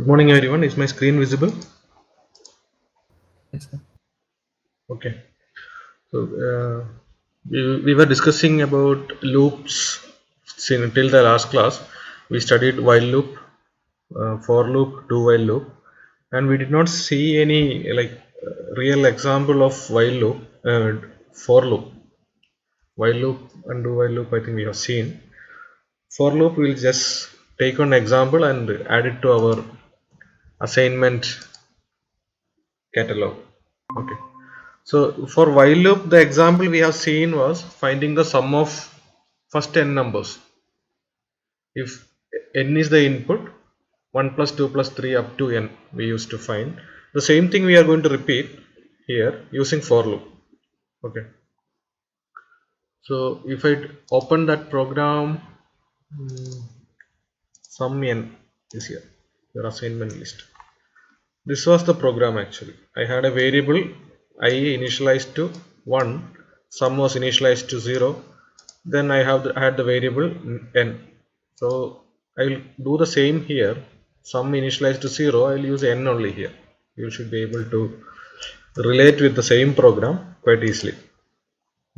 Good morning, everyone. Is my screen visible? Yes, sir. Okay. So we were discussing about loops till the last class. We studied while loop, for loop, do while loop, and we did not see any real example of while loop, for loop, while loop and do while loop. I think we have seen. For loop, we'll just take an example and add it to our assignment catalog. Okay. So for while loop, the example we have seen was finding the sum of first n numbers. If n is the input, 1 plus 2 plus 3 up to n we used to find. The same thing we are going to repeat here using for loop. Okay. So if I open that program, sum n is here, your assignment list. This was the program actually. I had a variable I initialized to 1, sum was initialized to 0, then I had the variable n. So I will do the same here. Sum initialized to 0, I will use n only here. You should be able to relate with the same program quite easily.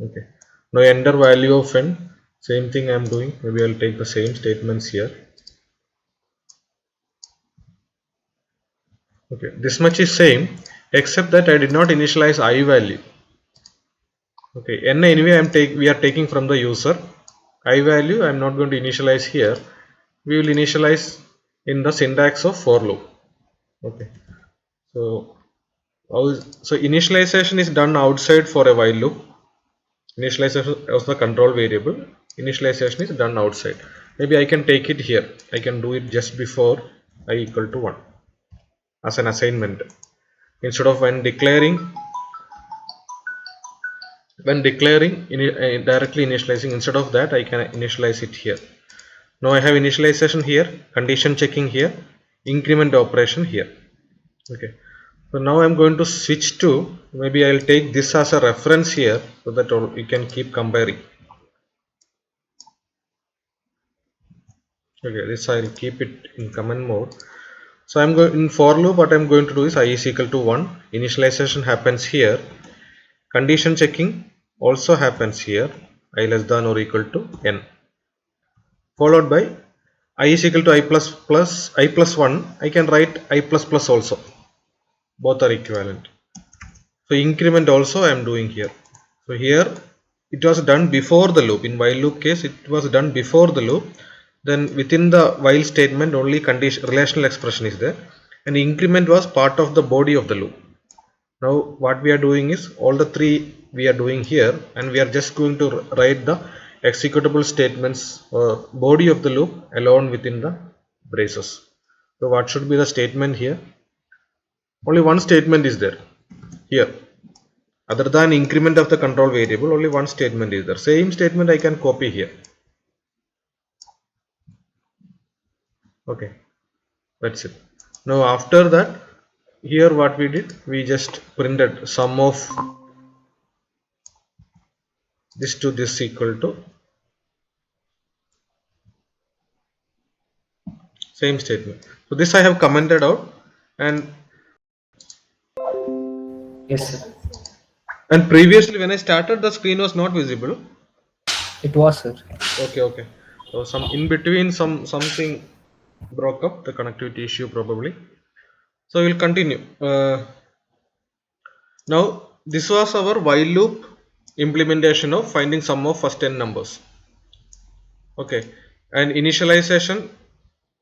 Okay. Now enter value of n. Same thing I am doing. Maybe I will take the same statements here. Okay. This much is same except that I did not initialize I value. Okay, n anyway we are taking from the user. I value I am not going to initialize here. We will initialize in the syntax of for loop. Okay, so initialization is done outside for a while loop. Initialization of the control variable. Initialization is done outside. Maybe I can take it here. I can do it just before I equal to 1 as an assignment. Instead of directly initializing, instead of that I can initialize it here. Now I have initialization here, condition checking here, increment operation here. Okay, so now I'm going to switch to, maybe I'll take this as a reference here so that you can keep comparing. Okay, this I'll keep it in command mode. So I'm going in for loop, what I'm going to do is I is equal to 1, initialization happens here, condition checking also happens here, I less than or equal to n, followed by I is equal to I plus 1. I can write I plus plus also, both are equivalent. So increment also I am doing here. So here it was done before the loop. In while loop case it was done before the loop. Then within the while statement only condition relational expression is there, and increment was part of the body of the loop. Now what we are doing is all the three we are doing here, and we are just going to write the executable statements or body of the loop alone within the braces. So what should be the statement here? Only one statement is there here. Other than increment of the control variable, only one statement is there. Same statement I can copy here. Okay, that's it. Now after that, here what we did, we just printed sum of this to this equal to same statement. So this I have commented out, and Yes, sir. previously when I started the screen was not visible. It was, sir. Okay. So some in between something broke up, the connectivity issue probably. So we'll continue. Now this was our while loop implementation of finding sum of first n numbers. Okay, and initialization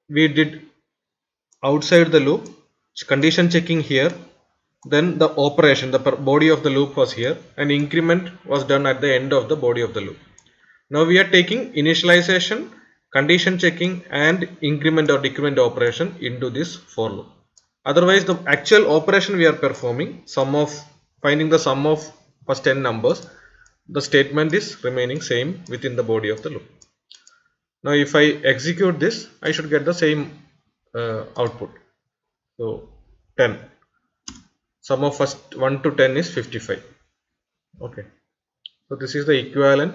we did outside the loop, condition checking here, then the operation, the body of the loop was here, and increment was done at the end of the body of the loop. Now we are taking initialization, condition checking, and increment or decrement operation into this for loop. Otherwise the actual operation we are performing, finding the sum of first n numbers, the statement is remaining same within the body of the loop. Now if I execute this, I should get the same output. So 10, sum of first 1 to 10 is 55. Okay, so this is the equivalent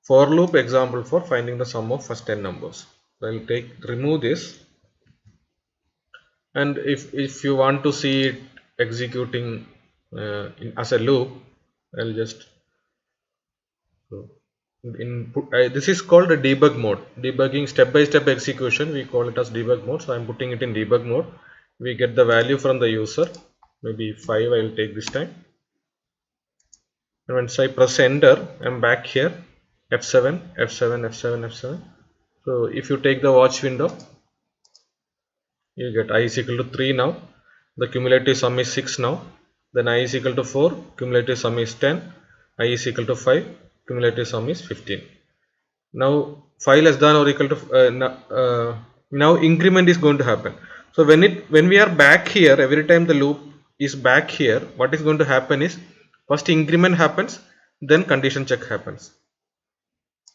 for loop example for finding the sum of first n numbers. So I will remove this. and if you want to see it executing as a loop, I'll just go this is called a debug mode, debugging step by step execution, we call it as debug mode. So I'm putting it in debug mode. We get the value from the user, maybe 5 I will take this time, and once I press enter, I'm back here, F7 F7 F7 F7. So if you take the watch window, you get I is equal to 3 now, the cumulative sum is 6 now, then I is equal to 4, cumulative sum is 10, I is equal to 5, cumulative sum is 15. Now 5 less than or equal to now increment is going to happen. So when we are back here, every time the loop is back here, what is going to happen is first increment happens, then condition check happens.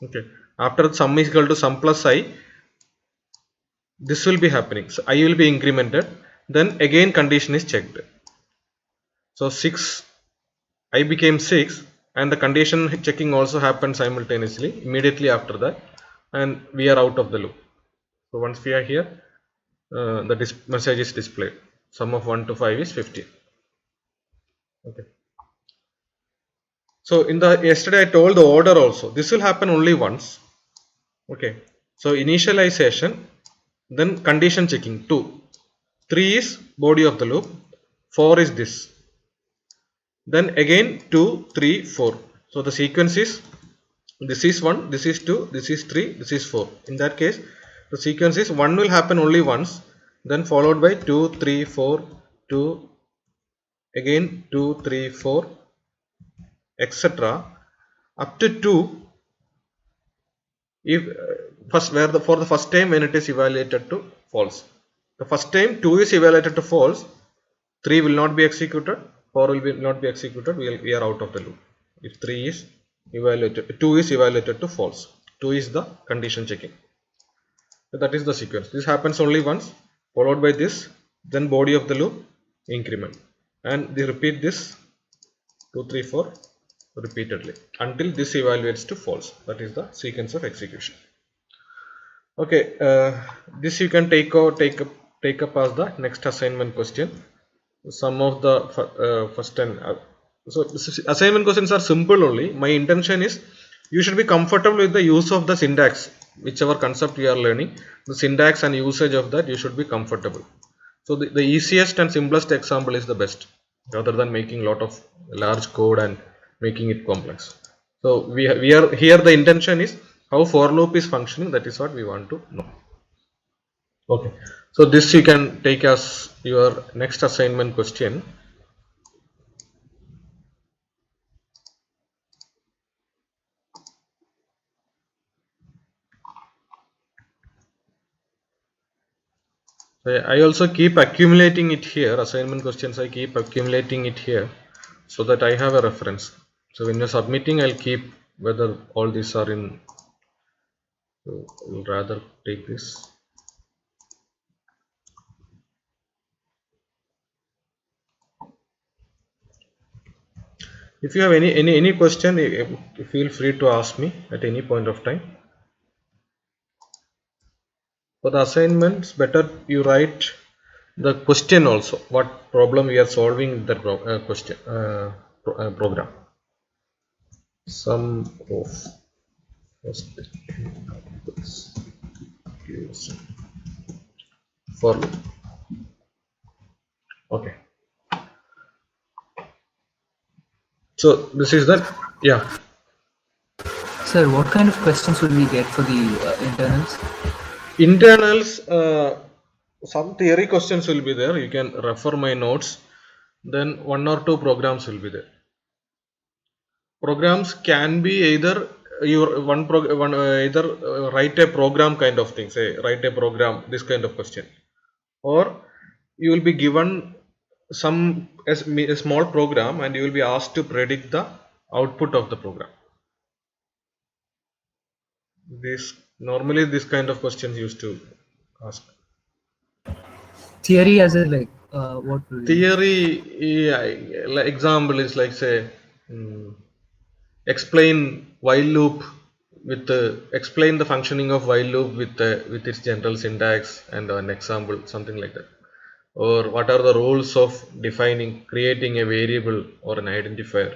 Okay, after sum is equal to sum plus I, this will be happening. So I will be incremented, then again condition is checked. So 6 I became 6, and the condition checking also happens simultaneously immediately after that, and we are out of the loop. So once we are here, the message is displayed. Sum of 1 to 5 is 15. Okay. So in the yesterday I told the order also. This will happen only once. Okay. So initialization, then condition checking 2. 3 is body of the loop. 4 is this. Then again 2, 3, 4. So the sequence is this is 1, this is 2, this is 3, this is 4. In that case, the sequence is 1 will happen only once, then followed by 2, 3, 4, 2, again 2, 3, 4, etc. up to 2 if first where for the first time when it is evaluated to false. The first time 2 is evaluated to false, 3 will not be executed, 4 will not be executed, we are out of the loop. If 3 is evaluated, 2 is evaluated to false, 2 is the condition checking. So that is the sequence. This happens only once, followed by this, then body of the loop, increment, and they repeat this 2, 3, 4 repeatedly until this evaluates to false. That is the sequence of execution. Okay, this you can take up as the next assignment question. Some of the first 10. So assignment questions are simple only. My intention is you should be comfortable with the use of the syntax, whichever concept you are learning. The syntax and usage of that you should be comfortable. So the easiest and simplest example is the best, rather than making lot of large code and making it complex. So we are here, the intention is how for loop is functioning. That is what we want to know. Okay, so this you can take as your next assignment question. So I also keep accumulating it here, assignment questions I keep accumulating it here so that I have a reference. So when you're submitting, I'll keep whether all these are in. So I'll rather take this. If you have any question, feel free to ask me at any point of time. For the assignments, better you write the question also, what problem we are solving in that question program. Sum of first inputs gives for loop. Okay. So this is that. Yeah. Sir, what kind of questions will we get for the internals? Internals, some theory questions will be there. You can refer my notes. Then 1 or 2 programs will be there. Programs can be either either write a program kind of thing, say write a program, this kind of question, or you will be given some a small program and you will be asked to predict the output of the program. This normally this kind of questions used to ask. Theory as a like what will Theory, yeah, like example is like say explain while loop with explain the functioning of while loop with its general syntax and an example, something like that. or what are the rules of defining, creating a variable or an identifier,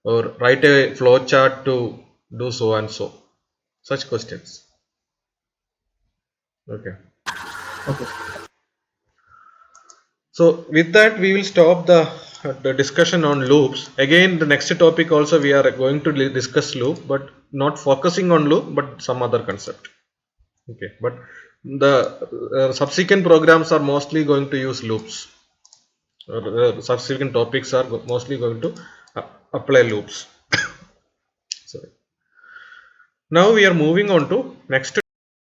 or write a flowchart to do so and so. Such questions. Okay. Okay. So with that, we will stop the discussion on loops. Again, the next topic also we are going to discuss loop, but not focusing on loop, but some other concept. Okay, but the subsequent programs are mostly going to use loops. Subsequent topics are mostly going to apply loops. Sorry. Now we are moving on to next